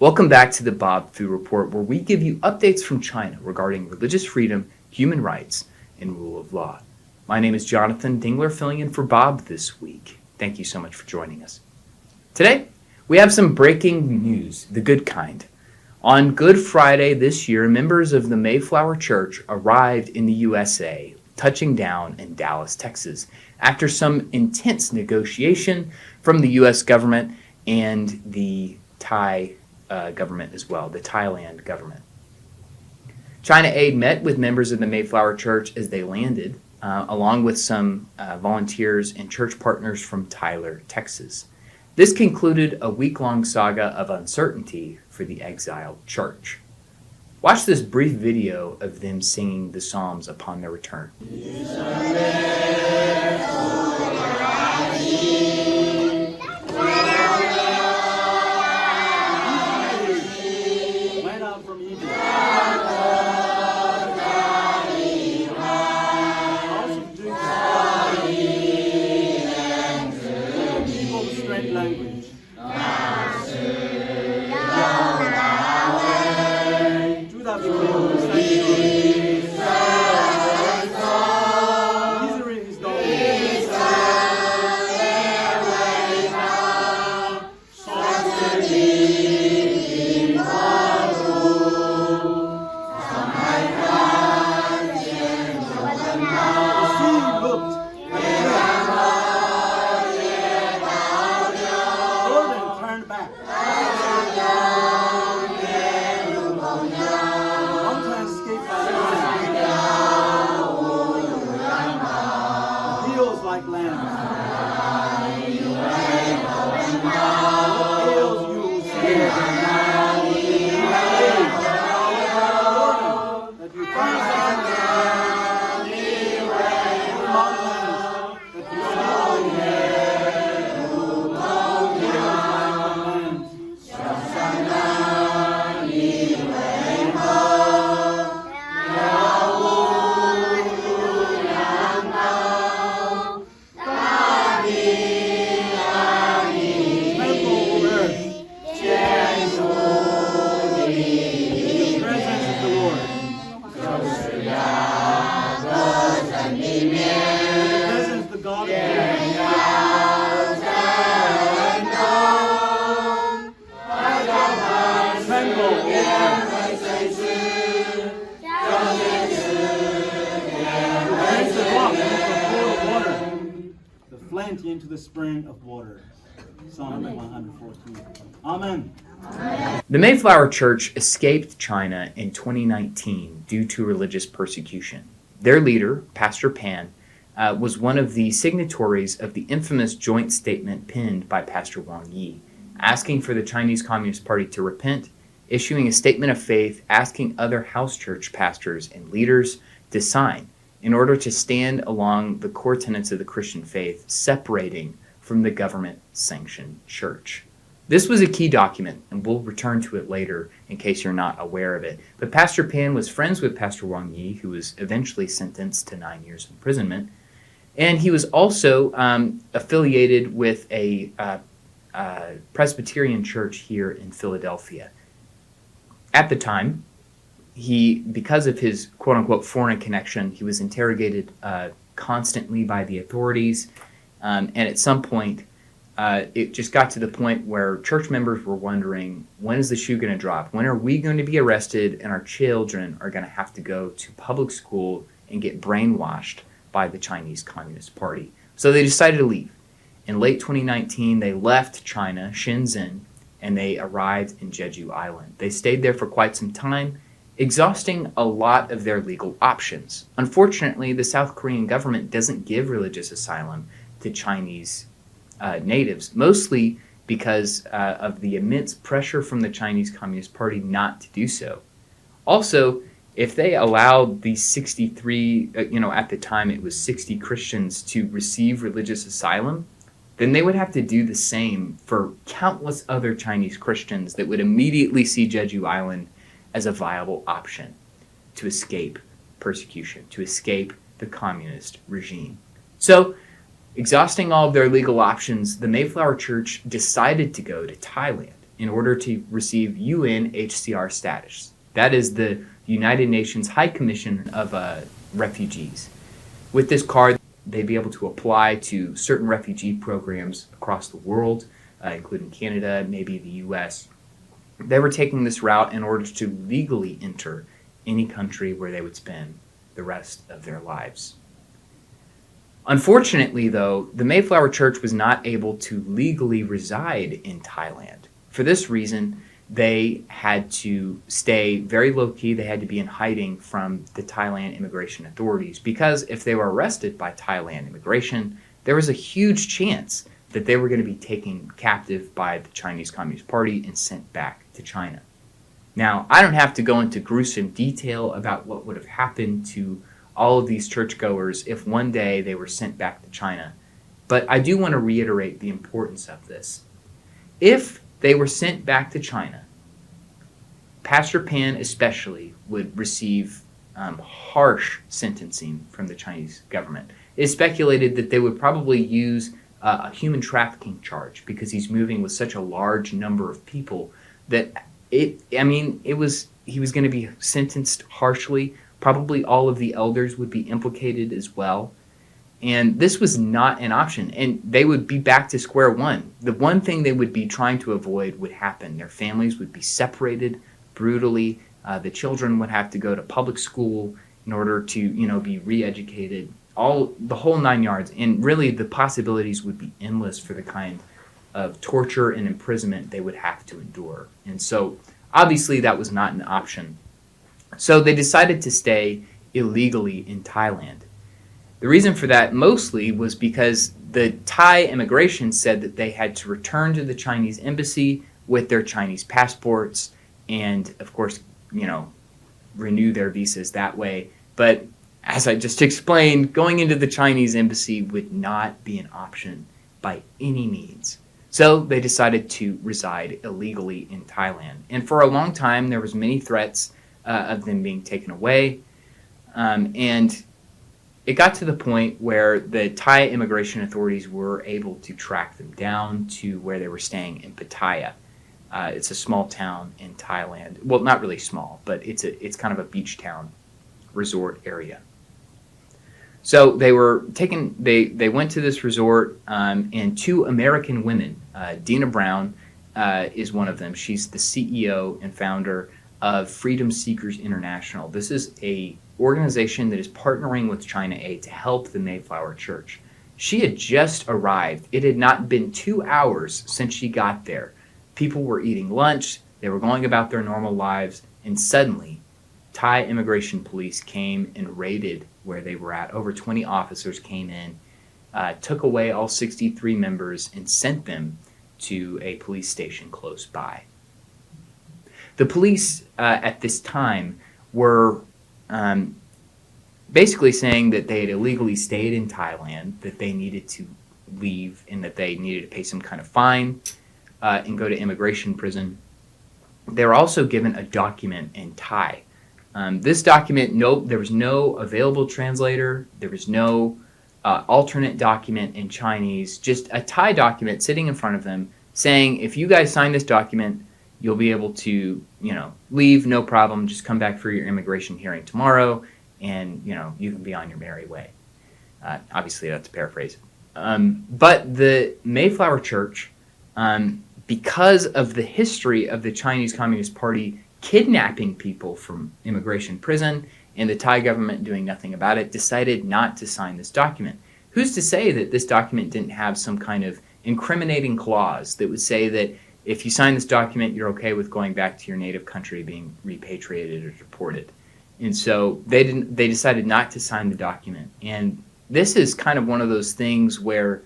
Welcome back to the Bob Fu Report, where we give you updates from China regarding religious freedom, human rights, and rule of law. My name is Jonathan Dingler, filling in for Bob this week. Thank you so much for joining us. Today, we have some breaking news, the good kind. On Good Friday this year, members of the Mayflower Church arrived in the USA, touching down in Dallas, Texas, after some intense negotiation from the U.S. government and the Thai government as well, the Thailand government. China Aid met with members of the Mayflower Church as they landed, along with some volunteers and church partners from Tyler, Texas. This concluded a week-long saga of uncertainty for the exiled church. Watch this brief video of them singing the Psalms upon their return. Into the spring of water. Psalm 114. Amen. The Mayflower Church escaped China in 2019 due to religious persecution. Their leader, Pastor Pan, was one of the signatories of the infamous joint statement penned by Pastor Wang Yi, asking for the Chinese Communist Party to repent, issuing a statement of faith, asking other house church pastors and leaders to sign in order to stand along the core tenets of the Christian faith, separating from the government-sanctioned church. This was a key document, and we'll return to it later in case you're not aware of it. But Pastor Pan was friends with Pastor Wang Yi, who was eventually sentenced to 9 years imprisonment, and he was also affiliated with a Presbyterian church here in Philadelphia. At the time, because of his quote-unquote foreign connection, he was interrogated constantly by the authorities, and at some point, it just got to the point where church members were wondering, when is the shoe going to drop? When are we going to be arrested and our children are going to have to go to public school and get brainwashed by the Chinese Communist Party? So they decided to leave. In late 2019, they left China, Shenzhen, and they arrived in Jeju Island. They stayed there for quite some time, exhausting a lot of their legal options. Unfortunately, the South Korean government doesn't give religious asylum to Chinese natives, mostly because of the immense pressure from the Chinese Communist Party not to do so. Also, if they allowed these 63, at the time it was 60 Christians to receive religious asylum, then they would have to do the same for countless other Chinese Christians that would immediately see Jeju Island as a viable option to escape persecution, to escape the communist regime. So, exhausting all of their legal options, the Mayflower Church decided to go to Thailand. in order to receive UNHCR status. That is the United Nations High Commission of Refugees. With this card, they'd be able to apply to certain refugee programs across the world, including Canada, maybe the US. They were taking this route in order to legally enter any country where they would spend the rest of their lives. Unfortunately, though, the Mayflower Church was not able to legally reside in Thailand. For this reason, they had to stay very low-key. They had to be in hiding from the Thailand immigration authorities, because if they were arrested by Thailand immigration, there was a huge chance that they were going to be taken captive by the Chinese Communist Party and sent back to China. Now, I don't have to go into gruesome detail about what would have happened to all of these churchgoers if one day they were sent back to China, but I do want to reiterate the importance of this. If they were sent back to China, Pastor Pan especially would receive harsh sentencing from the Chinese government. It is speculated that they would probably use a human trafficking charge, because he's moving with such a large number of people that he was going to be sentenced harshly. Probably all of the elders would be implicated as well. And this was not an option. And they would be back to square one. The one thing they would be trying to avoid would happen. Their families would be separated brutally. The children would have to go to public school in order to, be re-educated. The whole 9 yards. And really the possibilities would be endless for the kind of torture and imprisonment they would have to endure. And so obviously that was not an option. So they decided to stay illegally in Thailand. The reason for that mostly was because the Thai immigration said that they had to return to the Chinese embassy with their Chinese passports and, of course, renew their visas that way. But as I just explained, going into the Chinese embassy would not be an option by any means. So they decided to reside illegally in Thailand. And for a long time, there was many threats of them being taken away. And it got to the point where the Thai immigration authorities were able to track them down to where they were staying in Pattaya. It's a small town in Thailand. Well, not really small, but it's kind of a beach town resort area. So they were taken. They went to this resort, and two American women, Dina Brown is one of them. She's the CEO and founder of Freedom Seekers International. This is a organization that is partnering with China Aid to help the Mayflower Church. She had just arrived. It had not been 2 hours since she got there. People were eating lunch, they were going about their normal lives, and suddenly Thai immigration police came and raided where they were at. Over 20 officers came in, took away all 63 members, and sent them to a police station close by. The police at this time were basically saying that they had illegally stayed in Thailand, that they needed to leave, and that they needed to pay some kind of fine and go to immigration prison. They were also given a document in Thai. This document, there was no available translator. There was no alternate document in Chinese, just a Thai document sitting in front of them saying, if you guys sign this document, you'll be able to, leave, no problem. Just come back for your immigration hearing tomorrow, and, you can be on your merry way. Obviously, that's a paraphrase. But the Mayflower Church, because of the history of the Chinese Communist Party kidnapping people from immigration prison and the Thai government doing nothing about it, decided not to sign this document. Who's to say that this document didn't have some kind of incriminating clause that would say that if you sign this document, you're okay with going back to your native country, being repatriated or deported? And so they decided not to sign the document. And this is kind of one of those things where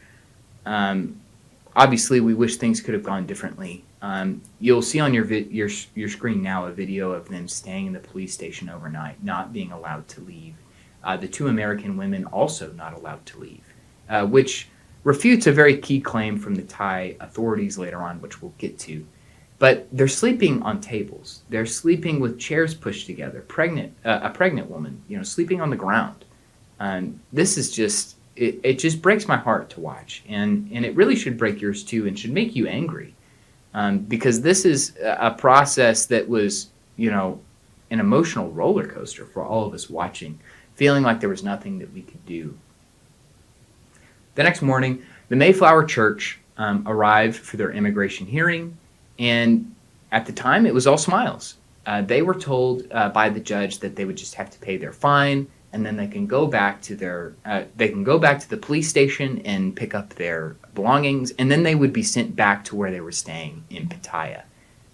obviously we wish things could have gone differently. You'll see on your screen now a video of them staying in the police station overnight, not being allowed to leave. The two American women also not allowed to leave, which refutes a very key claim from the Thai authorities later on, which we'll get to. But they're sleeping on tables. They're sleeping with chairs pushed together. A pregnant woman, sleeping on the ground. This is just, it just breaks my heart to watch. And it really should break yours too, and should make you angry. because this is a process that was, an emotional roller coaster for all of us watching, feeling like there was nothing that we could do. The next morning, the Mayflower Church arrived for their immigration hearing, and at the time, it was all smiles. They were told by the judge that they would just have to pay their fine, and then they can go back to the police station and pick up their belongings, and then they would be sent back to where they were staying in Pattaya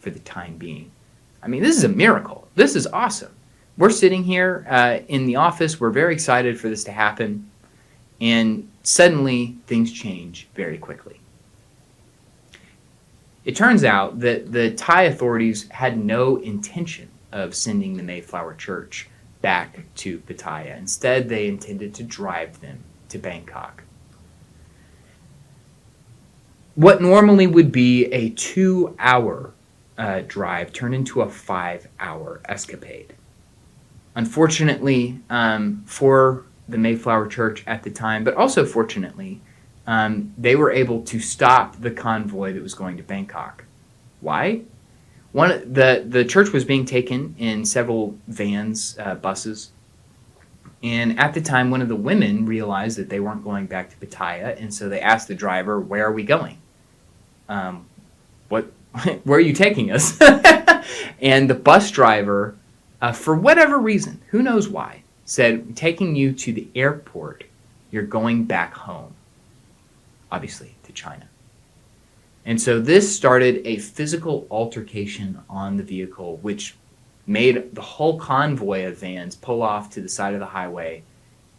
for the time being. I mean, this is a miracle. This is awesome. We're sitting here in the office. We're very excited for this to happen, and suddenly things change very quickly. It turns out that the Thai authorities had no intention of sending the Mayflower Church back to Pattaya. Instead, they intended to drive them to Bangkok. What normally would be a 2-hour drive turned into a 5-hour escapade. Unfortunately, for the Mayflower Church at the time, but also fortunately, they were able to stop the convoy that was going to Bangkok. Why? The church was being taken in several vans, buses, and at the time, one of the women realized that they weren't going back to Pattaya, and so they asked the driver, "Where are we going? Where are you taking us?" And the bus driver, for whatever reason, who knows why, said, "Taking you to the airport, you're going back home." Obviously, to China. And so this started a physical altercation on the vehicle, which made the whole convoy of vans pull off to the side of the highway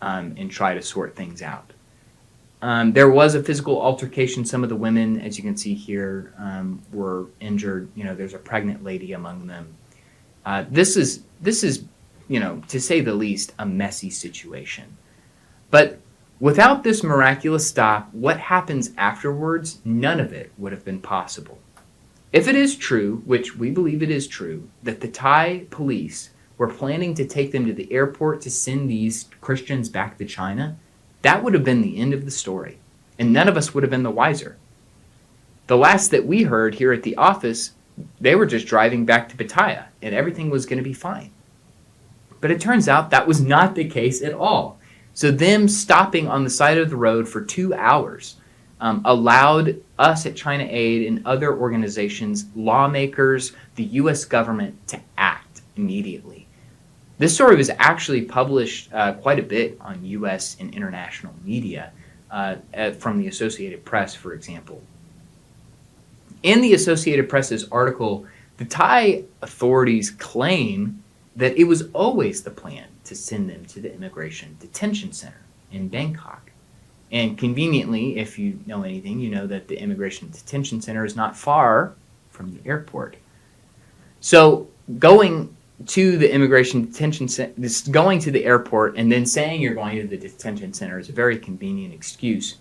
and try to sort things out. There was a physical altercation. Some of the women, as you can see here, were injured. There's a pregnant lady among them. This is, to say the least, a messy situation. But without this miraculous stop, what happens afterwards, none of it would have been possible. If it is true, which we believe it is true, that the Thai police were planning to take them to the airport to send these Christians back to China, that would have been the end of the story, and none of us would have been the wiser. The last that we heard here at the office, they were just driving back to Pattaya, and everything was going to be fine. But it turns out that was not the case at all. So them stopping on the side of the road for 2 hours allowed us at China Aid and other organizations, lawmakers, the U.S. government to act immediately. This story was actually published quite a bit on U.S. and international media from the Associated Press, for example. In the Associated Press's article, the Thai authorities claim that it was always the plan to send them to the Immigration Detention Center in Bangkok. And conveniently, if you know anything, you know that the Immigration Detention Center is not far from the airport. So going to the Immigration Detention Center, going to the airport and then saying you're going to the detention center is a very convenient excuse.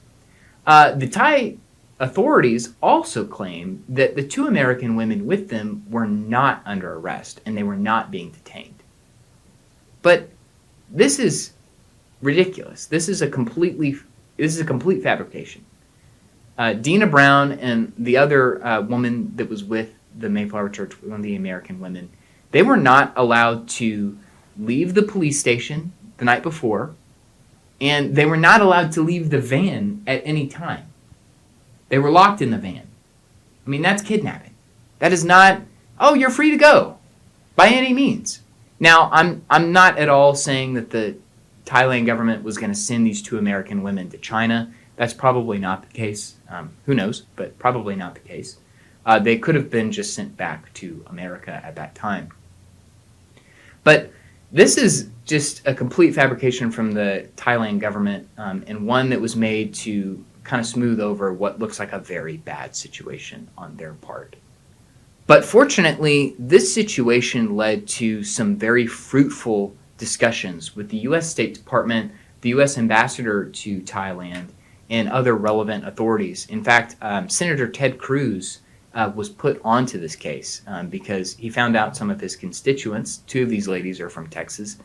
The Thai authorities also claim that the 2 American women with them were not under arrest and they were not being detained. But this is ridiculous. This is a complete fabrication. Dina Brown and the other woman that was with the Mayflower Church, one of the American women, they were not allowed to leave the police station the night before, and they were not allowed to leave the van at any time. They were locked in the van. I mean, that's kidnapping. That is not, "Oh, you're free to go," by any means. Now, I'm not at all saying that the Thailand government was going to send these 2 American women to China. That's probably not the case. Who knows, but probably not the case. They could have been just sent back to America at that time. But this is just a complete fabrication from the Thailand government, and one that was made to kind of smooth over what looks like a very bad situation on their part. But fortunately, this situation led to some very fruitful discussions with the U.S. State Department, the U.S. Ambassador to Thailand, and other relevant authorities. In fact, Senator Ted Cruz was put onto this case because he found out some of his constituents, 2 of these ladies are from Texas,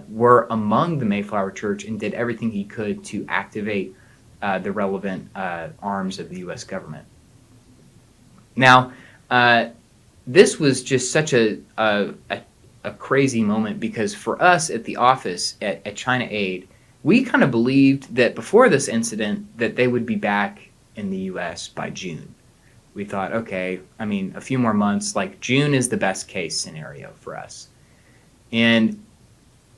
were among the Mayflower Church and did everything he could to activate the relevant arms of the U.S. government. Now, this was just such a crazy moment because for us at the office at China Aid, we kind of believed that before this incident that they would be back in the U.S. by June. We thought, okay, I mean, a few more months, like June is the best case scenario for us. And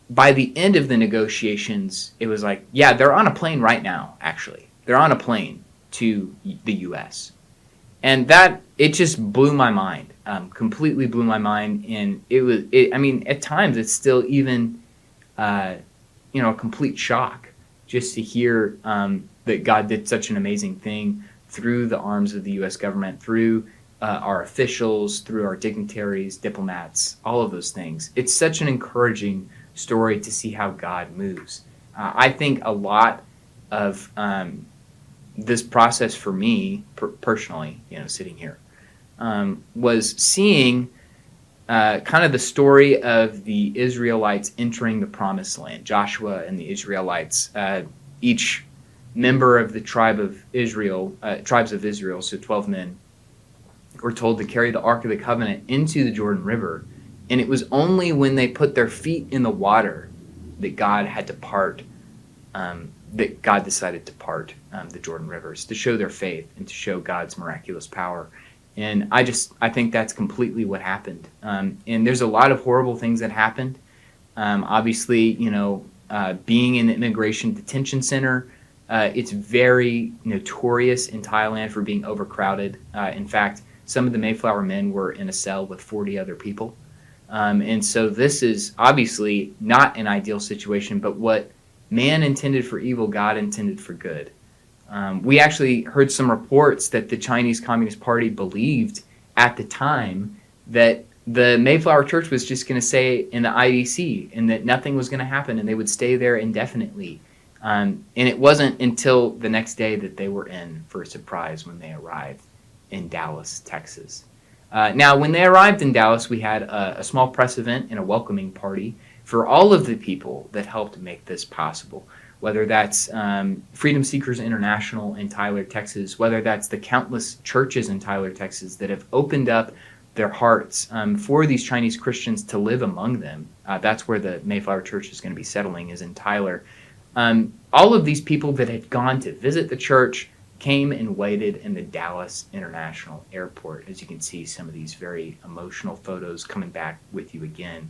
by the end of the negotiations, it was like, yeah, they're on a plane right now, actually. They're on a plane to the U.S. And it just blew my mind, completely blew my mind. And I mean, at times it's still even, a complete shock just to hear that God did such an amazing thing through the arms of the U.S. government, through our officials, through our dignitaries, diplomats, all of those things. It's such an encouraging story to see how God moves. I think a lot of this process for me, personally, sitting here, was seeing kind of the story of the Israelites entering the Promised Land. Joshua and the Israelites, each member of the tribes of Israel, so 12 men, were told to carry the Ark of the Covenant into the Jordan River. And it was only when they put their feet in the water that God had to part, that God decided to part the Jordan rivers to show their faith and to show God's miraculous power. And I think that's completely what happened. And there's a lot of horrible things that happened. Obviously, being in the immigration detention center, it's very notorious in Thailand for being overcrowded. In fact, some of the Mayflower men were in a cell with 40 other people. And so this is obviously not an ideal situation, but what man intended for evil, God intended for good. We actually heard some reports that the Chinese Communist Party believed at the time that the Mayflower Church was just going to stay in the IDC and that nothing was going to happen and they would stay there indefinitely. And it wasn't until the next day that they were in for a surprise when they arrived in Dallas, Texas. Now, when they arrived in Dallas, we had a small press event and a welcoming party for all of the people that helped make this possible, whether that's Freedom Seekers International in Tyler, Texas, whether that's the countless churches in Tyler, Texas that have opened up their hearts for these Chinese Christians to live among them. That's where the Mayflower Church is going to be settling, is in Tyler. All of these people that had gone to visit the church came and waited in the Dallas International Airport. As you can see, some of these very emotional photos coming back with you again.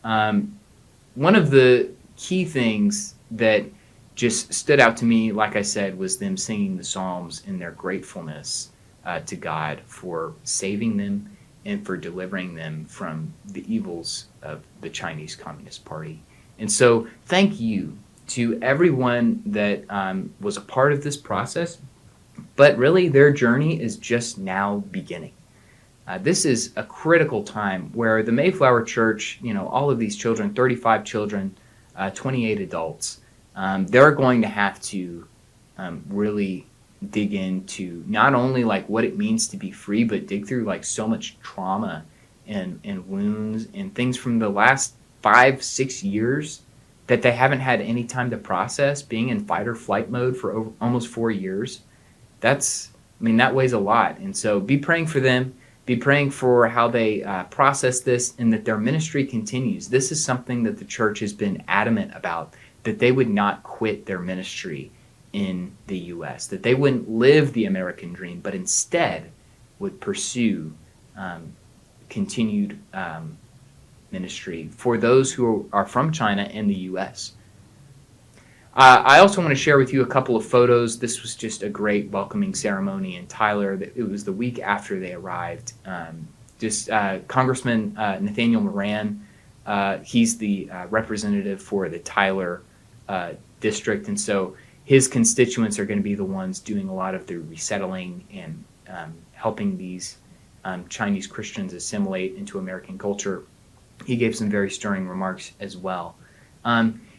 One of the key things that just stood out to me, like I said, was them singing the Psalms in their gratefulness to God for saving them and for delivering them from the evils of the Chinese Communist Party. And so thank you to everyone that was a part of this process, but really their journey is just now beginning. This is a critical time where the Mayflower Church, all of these children, 35 children, 28 adults, they're going to have to really dig into not only like what it means to be free, but dig through like so much trauma and wounds and things from the last 5-6 years that they haven't had any time to process, being in fight or flight mode for almost 4 years. That weighs a lot. And so be praying for them. Be praying for how they process this and that their ministry continues. This is something that the church has been adamant about, that they would not quit their ministry in the U.S., that they wouldn't live the American dream, but instead would pursue continued ministry for those who are from China and the U.S. I also want to share with you a couple of photos. This was just a great welcoming ceremony in Tyler. It was the week after they arrived. Congressman Nathaniel Moran, he's the representative for the Tyler district, and so his constituents are going to be the ones doing a lot of the resettling and helping these Chinese Christians assimilate into American culture. He gave some very stirring remarks as well.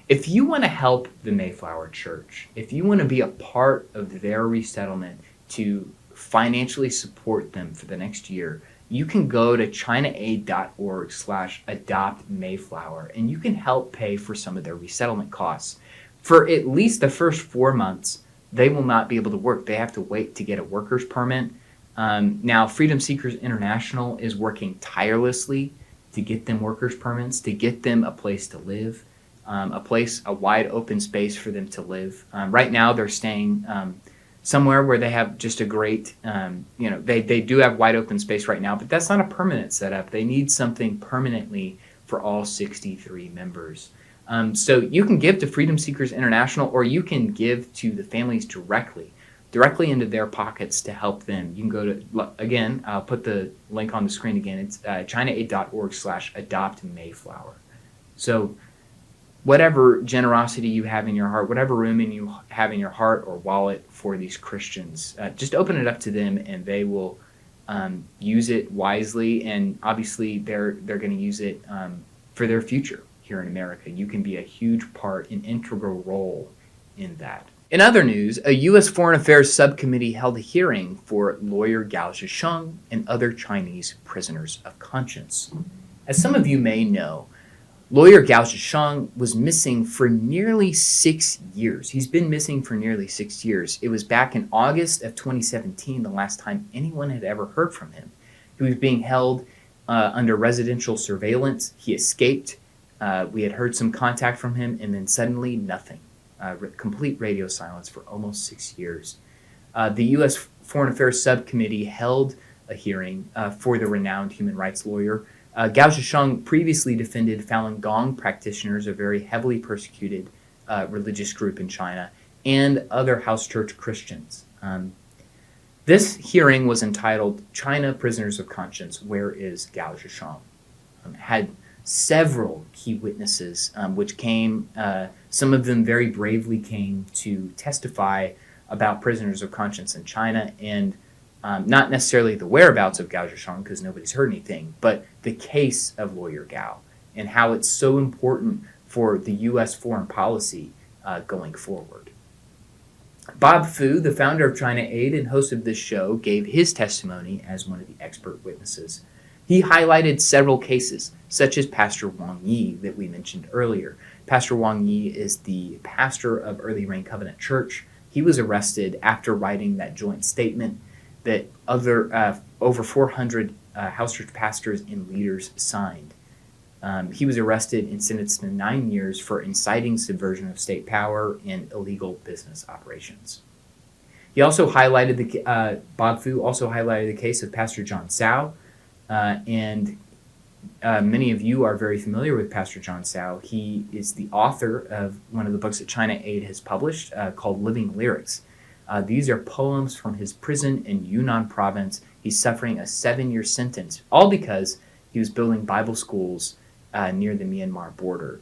If you want to help the Mayflower Church, if you want to be a part of their resettlement to financially support them for the next year, you can go to ChinaAid.org/AdoptMayflower, and you can help pay for some of their resettlement costs. For at least the first 4 months, they will not be able to work. They have to wait to get a worker's permit. Now, Freedom Seekers International is working tirelessly to get them workers' permits, to get them a place to live, a wide open space for them to live. Right now, they're staying somewhere where they have just a great, they do have wide open space right now, but that's not a permanent setup. They need something permanently for all 63 members. So you can give to Freedom Seekers International, or you can give to the families directly into their pockets to help them. You can go to, again, I'll put the link on the screen again. It's ChinaAid.org/AdoptMayflower. So whatever generosity you have in your heart, whatever room you have in your heart or wallet for these Christians, just open it up to them, and they will use it wisely. And obviously, they're going to use it for their future here in America. You can be a huge part, an integral role in that. In other news, a U.S. Foreign Affairs subcommittee held a hearing for lawyer Gao Zhisheng and other Chinese prisoners of conscience. As some of you may know, lawyer Gao Zhisheng was missing for nearly 6 years. He's been missing for nearly 6 years. It was back in August of 2017, the last time anyone had ever heard from him. He was being held under residential surveillance. He escaped. We had heard some contact from him, and then suddenly nothing. Complete radio silence for almost 6 years. The U.S. Foreign Affairs Subcommittee held a hearing for the renowned human rights lawyer. Gao Zhisheng previously defended Falun Gong practitioners, a very heavily persecuted religious group in China, and other house church Christians. This hearing was entitled China Prisoners of Conscience, Where is Gao Zhisheng? Had several key witnesses, which came, some of them very bravely came to testify about prisoners of conscience in China, and not necessarily the whereabouts of Gao Zhisheng, because nobody's heard anything, but the case of lawyer Gao and how it's so important for the U.S. foreign policy going forward. Bob Fu, the founder of China Aid and host of this show, gave his testimony as one of the expert witnesses. He highlighted several cases, such as Pastor Wang Yi that we mentioned earlier. Pastor Wang Yi is the pastor of Early Rain Covenant Church. He was arrested after writing that joint statement that over 400 house church pastors and leaders signed. He was arrested and sentenced to 9 years for inciting subversion of state power and illegal business operations. He also highlighted Bob Fu also highlighted the case of Pastor John Sao, and many of you are very familiar with Pastor John Sao. He is the author of one of the books that China Aid has published called Living Lyrics. These are poems from his prison in Yunnan province. He's suffering a 7-year sentence, all because he was building Bible schools near the Myanmar border.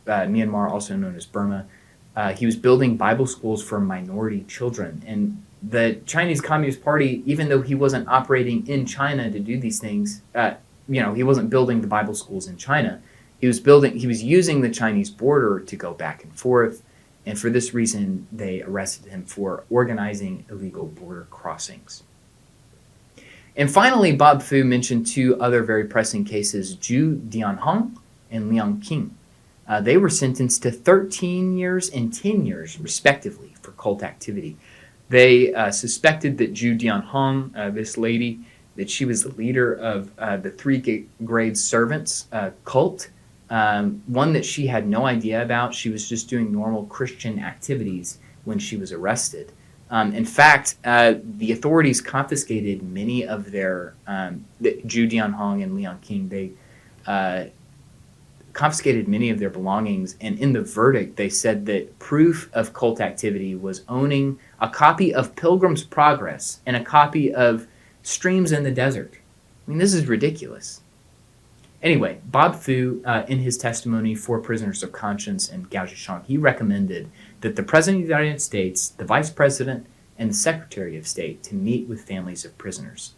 Myanmar, also known as Burma. He was building Bible schools for minority children. And the Chinese Communist Party, even though he wasn't operating in China to do these things, he wasn't building the Bible schools in China. He was using the Chinese border to go back and forth. And for this reason, they arrested him for organizing illegal border crossings. And finally, Bob Fu mentioned 2 other very pressing cases, Zhu Dianhong and Liang Qing. They were sentenced to 13 years and 10 years, respectively, for cult activity. They suspected that Zhu Dianhong, this lady, that she was the leader of the 3 grade servants cult, one that she had no idea about. She was just doing normal Christian activities when she was arrested. In fact, the authorities confiscated many of their, Zhu Dianhong and Liang Qing, they confiscated many of their belongings, and in the verdict they said that proof of cult activity was owning a copy of Pilgrim's Progress and a copy of Streams in the Desert. I mean, this is ridiculous. Anyway, Bob Fu, in his testimony for prisoners of conscience and Gao Zhisheng, he recommended that the President of the United States, the Vice President, and the Secretary of State to meet with families of prisoners.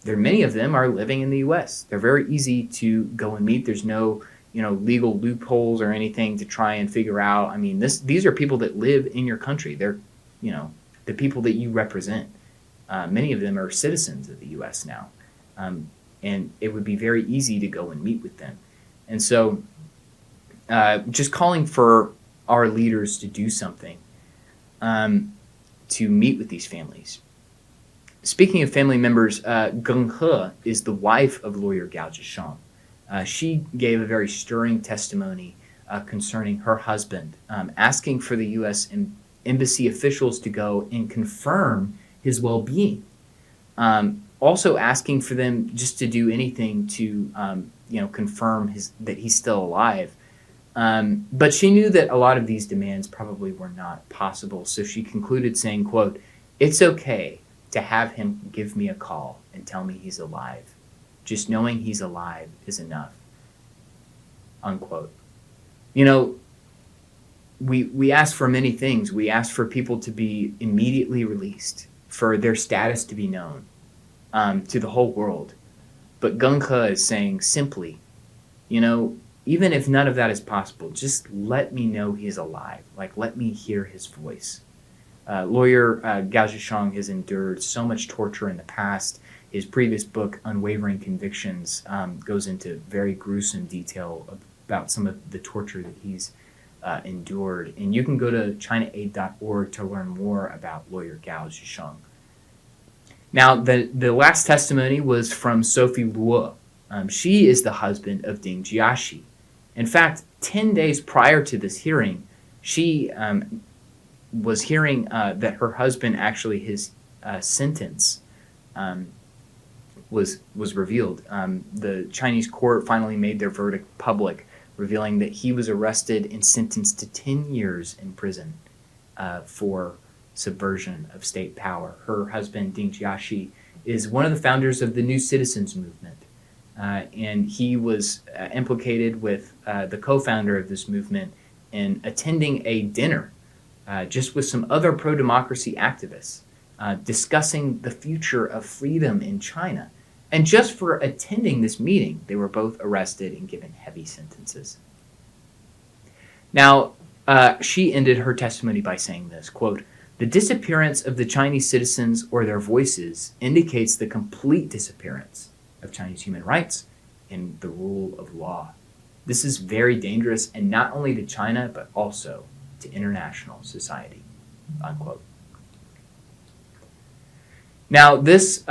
Many of them are living in the U.S. They're very easy to go and meet. There's no, legal loopholes or anything to try and figure out. I mean, these are people that live in your country. They're, the people that you represent. Many of them are citizens of the U.S. now. And it would be very easy to go and meet with them. And so just calling for our leaders to do something to meet with these families. Speaking of family members, Geng He is the wife of lawyer Gao Zhisheng. She gave a very stirring testimony concerning her husband, asking for the U.S. embassy officials to go and confirm his well-being. Also asking for them just to do anything to, confirm that he's still alive. But she knew that a lot of these demands probably were not possible, so she concluded saying, quote, "It's okay to have him give me a call and tell me he's alive. Just knowing he's alive is enough," unquote. We ask for many things. We ask for people to be immediately released, for their status to be known to the whole world. But Geng He is saying simply, even if none of that is possible, just let me know he's alive. Like, let me hear his voice. Lawyer Gao Zhisheng has endured so much torture in the past. His previous book, Unwavering Convictions, goes into very gruesome detail about some of the torture that he's endured. And you can go to ChinaAid.org to learn more about lawyer Gao Zhisheng. Now, the last testimony was from Sophie Luo. She is the husband of Ding Jiaxi. In fact, 10 days prior to this hearing, she was hearing that her husband, actually his sentence was revealed. The Chinese court finally made their verdict public, revealing that he was arrested and sentenced to 10 years in prison for subversion of state power. Her husband, Ding Jiaxi, is one of the founders of the New Citizens Movement. And he was implicated with the co-founder of this movement in attending a dinner just with some other pro-democracy activists discussing the future of freedom in China. And just for attending this meeting, they were both arrested and given heavy sentences. Now, she ended her testimony by saying this, quote, "The disappearance of the Chinese citizens or their voices indicates the complete disappearance of Chinese human rights and the rule of law. This is very dangerous, and not only to China, but also to international society," unquote. Now, this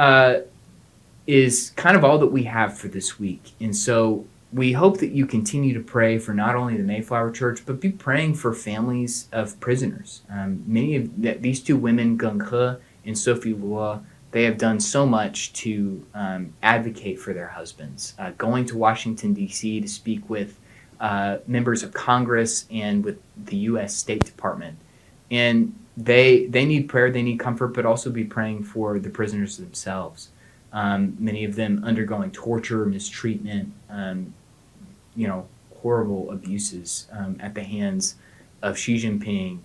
is kind of all that we have for this week. And so we hope that you continue to pray for not only the Mayflower Church, but be praying for families of prisoners. Many of these two women, Geng He and Sophie Luo, they have done so much to advocate for their husbands, going to Washington, D.C. to speak with members of Congress and with the U.S. State Department. And they need prayer, they need comfort, but also be praying for the prisoners themselves. Many of them undergoing torture, mistreatment, horrible abuses at the hands of Xi Jinping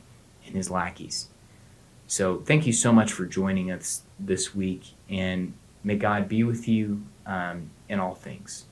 and his lackeys. So thank you so much for joining us this week, and may God be with you in all things.